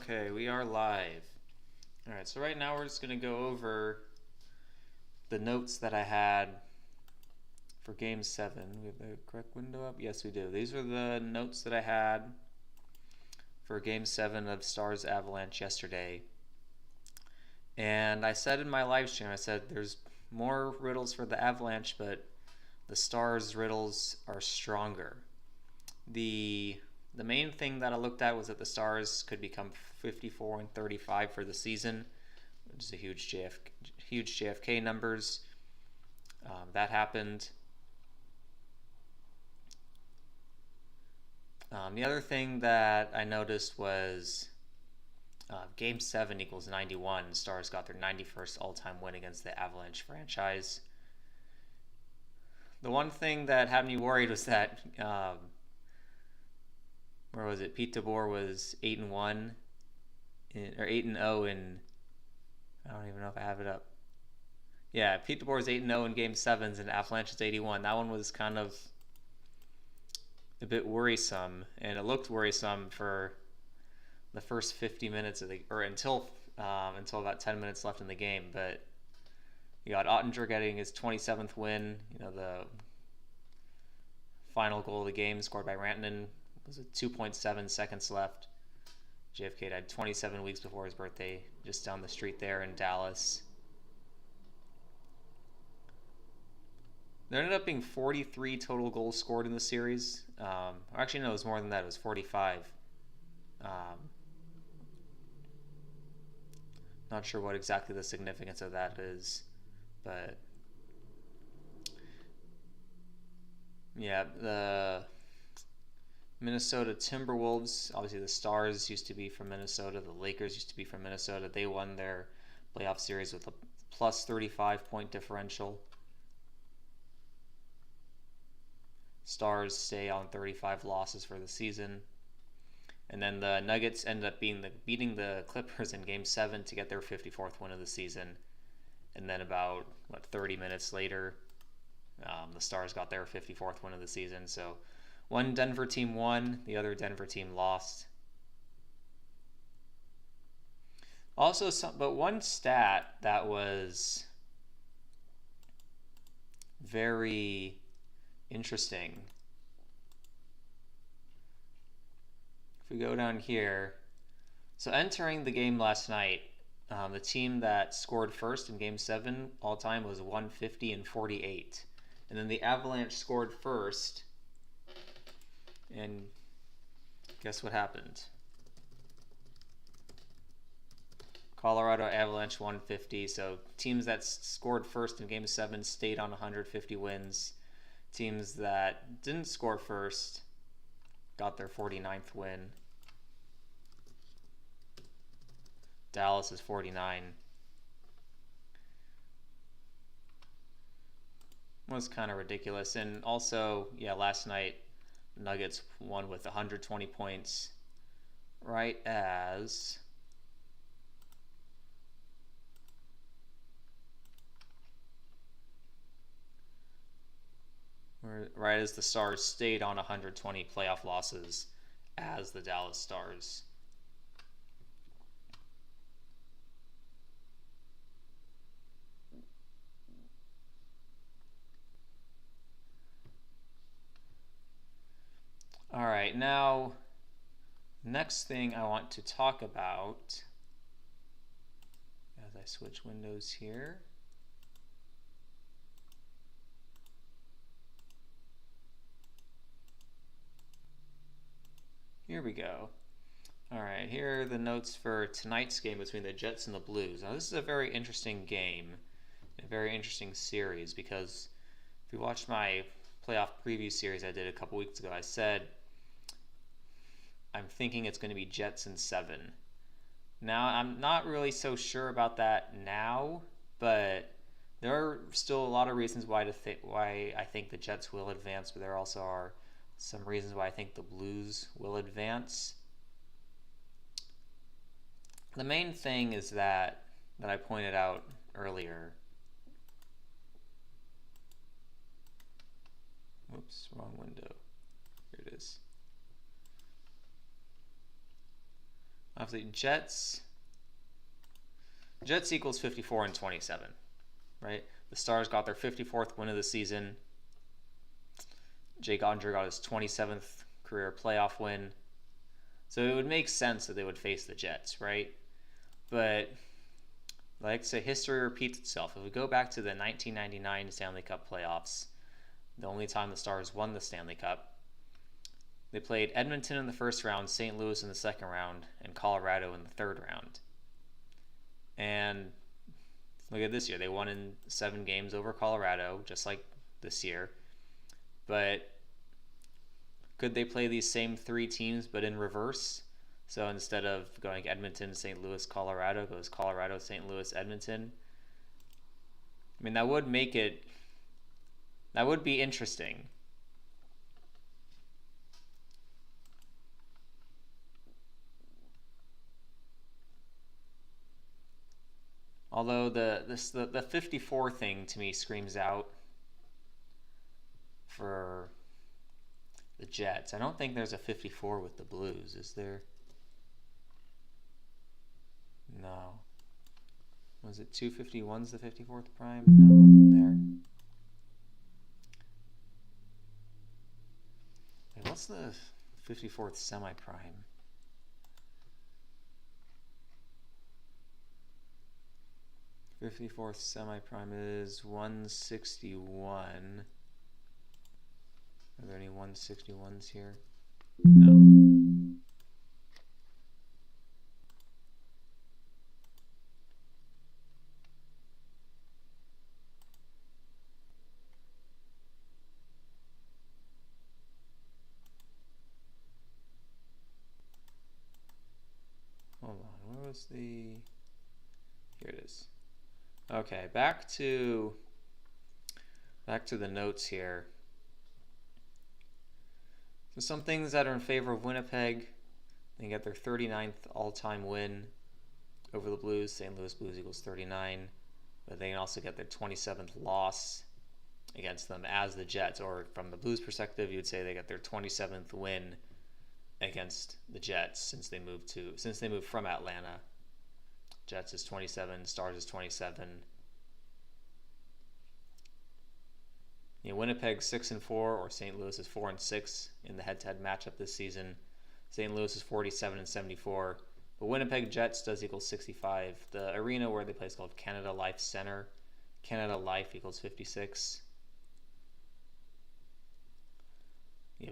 Okay, we are live. Alright, so right now we're just going to go over the notes that I had for Game 7. We have the correct window up? Yes, we do. These are the notes that I had for Game 7 of Stars Avalanche yesterday. And I said in my live stream, I said there's more riddles for the Avalanche, but the Stars riddles are stronger. The main thing that I looked at was that the Stars could become 54-35 for the season, which is a huge JFK numbers. That happened. The other thing that I noticed was Game 7 equals 91. The Stars got their 91st all-time win against the Avalanche franchise. The one thing that had me worried was that where was it? Pete DeBoer was 8-1 or 8-0 in. I don't even know if I have it up. Yeah, Pete DeBoer is 8-0 in Game 7s, and Avalanche is 81. That one was kind of a bit worrisome, and it looked worrisome for the first 50 minutes of until about 10 minutes left in the game. But you got Ottinger getting his 27th win. The final goal of the game scored by Rantanen was 2.7 seconds left. JFK died 27 weeks before his birthday, just down the street there in Dallas. There ended up being 43 total goals scored in the series. Actually, no, it was more than that. It was 45. Not sure what exactly the significance of that is, but yeah, the Minnesota Timberwolves, obviously the Stars used to be from Minnesota, the Lakers used to be from Minnesota. They won their playoff series with a plus 35 point differential. Stars stay on 35 losses for the season. And then the Nuggets ended up beating the Clippers in Game 7 to get their 54th win of the season. And then about 30 minutes later, the Stars got their 54th win of the season. So one Denver team won, the other Denver team lost. Also, but one stat that was very interesting. If we go down here, so entering the game last night, the team that scored first in Game 7 all time was 150-48. And then the Avalanche scored first, and guess what happened? Colorado Avalanche 150. So teams that scored first in Game 7 stayed on 150 wins. Teams that didn't score first got their 49th win. Dallas is 49. Was kind of ridiculous. And also, yeah, last night Nuggets won with 120 points, right as the Stars stayed on 120 playoff losses as the Dallas Stars. All right, now, next thing I want to talk about, as I switch windows here, here we go. All right, here are the notes for tonight's game between the Jets and the Blues. Now, this is a very interesting game, a very interesting series, because if you watched my playoff preview series I did a couple weeks ago, I said I'm thinking it's going to be Jets in 7. Now, I'm not really so sure about that now, but there are still a lot of reasons why I think the Jets will advance, but there also are some reasons why I think the Blues will advance. The main thing is that I pointed out earlier. Oops, wrong window. Here it is. Obviously, Jets equals 54 and 27, right? The Stars got their 54th win of the season. Jake Oettinger got his 27th career playoff win. So it would make sense that they would face the Jets, right? But like I say, history repeats itself. If we go back to the 1999 Stanley Cup playoffs, the only time the Stars won the Stanley Cup, they played Edmonton in the first round, St. Louis in the second round, and Colorado in the third round. And look at this year. They won in 7 games over Colorado, just like this year. But could they play these same 3 teams but in reverse? So instead of going Edmonton, St. Louis, Colorado, goes Colorado, St. Louis, Edmonton. I mean, that would be interesting. Although the 54 thing to me screams out for the Jets. I don't think there's a 54 with the Blues, is there? No. Was it 251's the 54th prime? No, nothing there. Wait, what's the 54th semi-prime? The 54th semi-prime is 161. Are there any 161s here? No. Hold on, where was the... Here it is. Okay, back to the notes here. So some things that are in favor of Winnipeg. They get their 39th all-time win over the Blues. St. Louis Blues equals 39. But they can also get their 27th loss against them as the Jets. Or from the Blues perspective, you'd say they got their 27th win against the Jets since they moved from Atlanta. Jets is 27, Stars is 27. Winnipeg 6-4, or St. Louis is 4-6 in the head-to-head matchup this season. St. Louis is 47 and 74. But Winnipeg Jets does equal 65. The arena where they play is called Canada Life Center. Canada Life equals 56.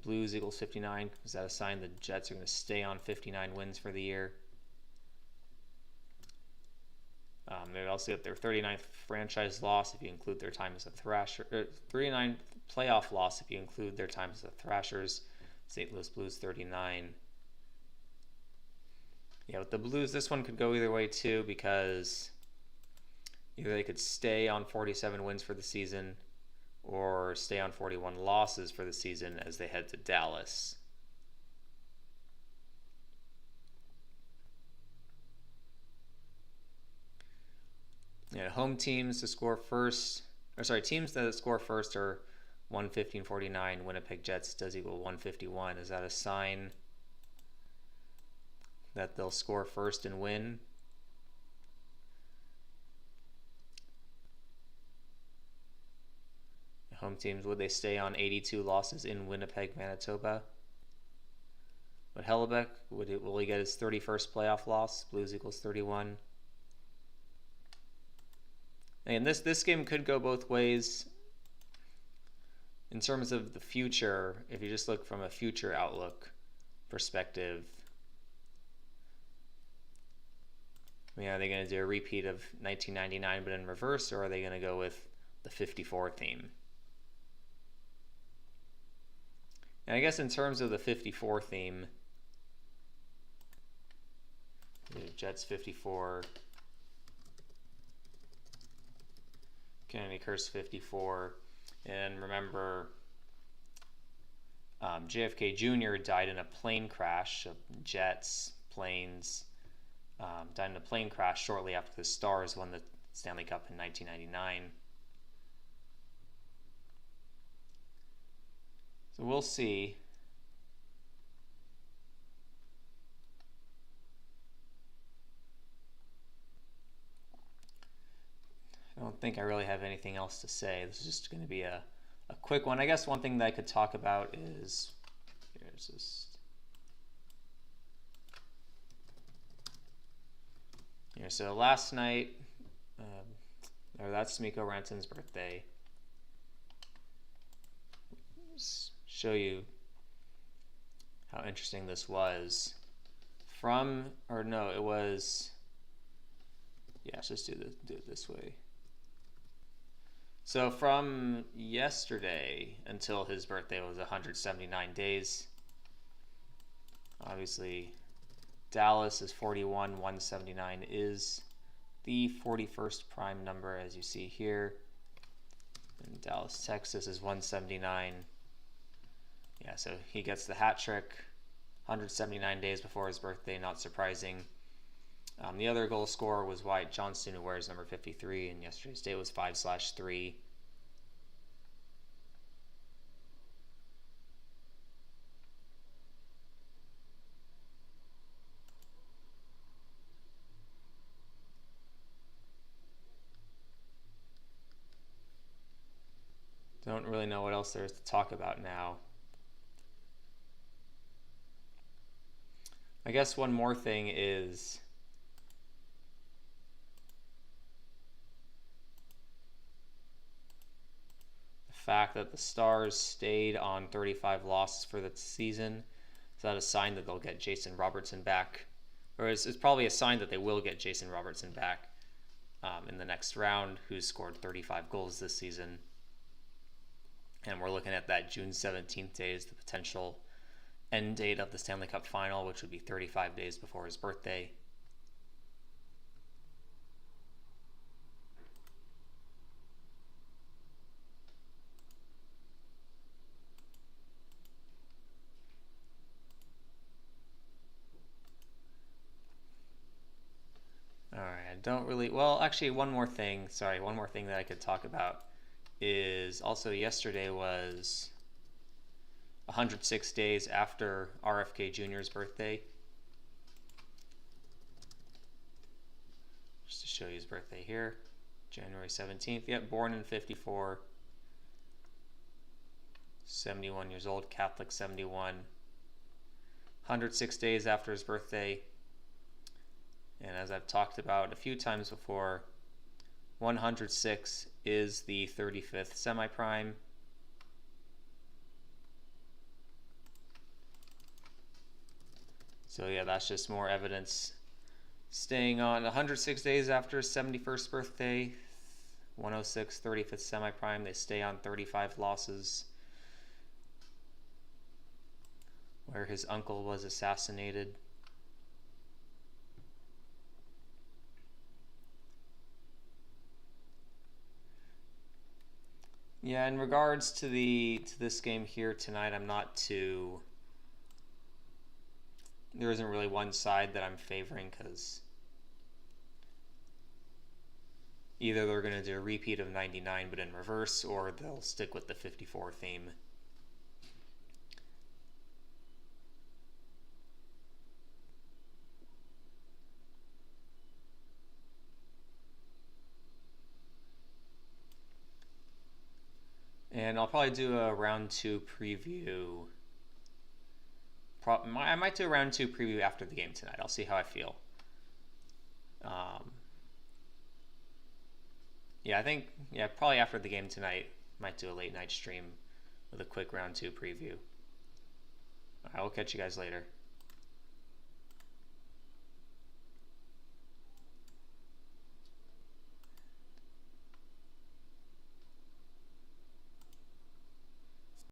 Blues equals 59. Is that a sign the Jets are going to stay on 59 wins for the year? They also get their 39th franchise loss if you include their time as a Thrasher. 39th playoff loss if you include their time as the Thrashers. St. Louis Blues 39. With the Blues, this one could go either way too, because either they could stay on 47 wins for the season or stay on 41 losses for the season as they head to Dallas. Home teams to score first, teams that score first are 115-49. Winnipeg Jets does equal 151. Is that a sign that they'll score first and win? Home teams, would they stay on 82 losses in Winnipeg, Manitoba? But Hellebuyck, will he get his 31st playoff loss? Blues equals 31. And this game could go both ways. In terms of the future, if you just look from a future outlook perspective, are they going to do a repeat of 1999 but in reverse, or are they going to go with the 54 theme? And I guess in terms of the 54 theme, Jets 54, Kennedy Curse 54, and remember JFK Jr. died in a plane crash of jets, planes, died in a plane crash shortly after the Stars won the Stanley Cup in 1999. So we'll see. think I really have anything else to say. This is just going to be a quick one. I guess one thing that I could talk about is, here's this. Here, so last night, that's Mikko Rantanen's birthday. Just show you how interesting this was. It was, yeah, let's just do it this way. So from yesterday until his birthday was 179 days. Obviously, Dallas is 41, 179 is the 41st prime number, as you see here. And Dallas, Texas is 179. Yeah, so he gets the hat trick 179 days before his birthday, not surprising. The other goal scorer was Wyatt Johnston, who wears number 53, and yesterday's date was 5/3. Don't really know what else there is to talk about now. I guess one more thing is the fact that the Stars stayed on 35 losses for the season. Is that a sign that they'll get Jason Robertson back? Or it's probably a sign that they will get Jason Robertson back in the next round, who's scored 35 goals this season. And we're looking at that June 17th day as the potential end date of the Stanley Cup Final, which would be 35 days before his birthday. All right, I don't really, well, actually one more thing that I could talk about is also yesterday was 106 days after RFK Jr.'s birthday. Just to show you his birthday here, January 17th. Yep, born in 54, 71 years old, Catholic 71. 106 days after his birthday. And as I've talked about a few times before, 106 is the 35th semi-prime. So yeah, that's just more evidence. Staying on 106 days after his 71st birthday, 106, 35th semi-prime, they stay on 35 losses, where his uncle was assassinated. Yeah, in regards to this game here tonight, I'm not too. There isn't really one side that I'm favoring, because either they're going to do a repeat of 99 but in reverse, or they'll stick with the 54 theme. And I'll probably do a round 2 preview. I might do a round 2 preview after the game tonight. I'll see how I feel. Yeah, I think, probably after the game tonight, might do a late night stream with a quick round 2 preview. All right, we'll catch you guys later.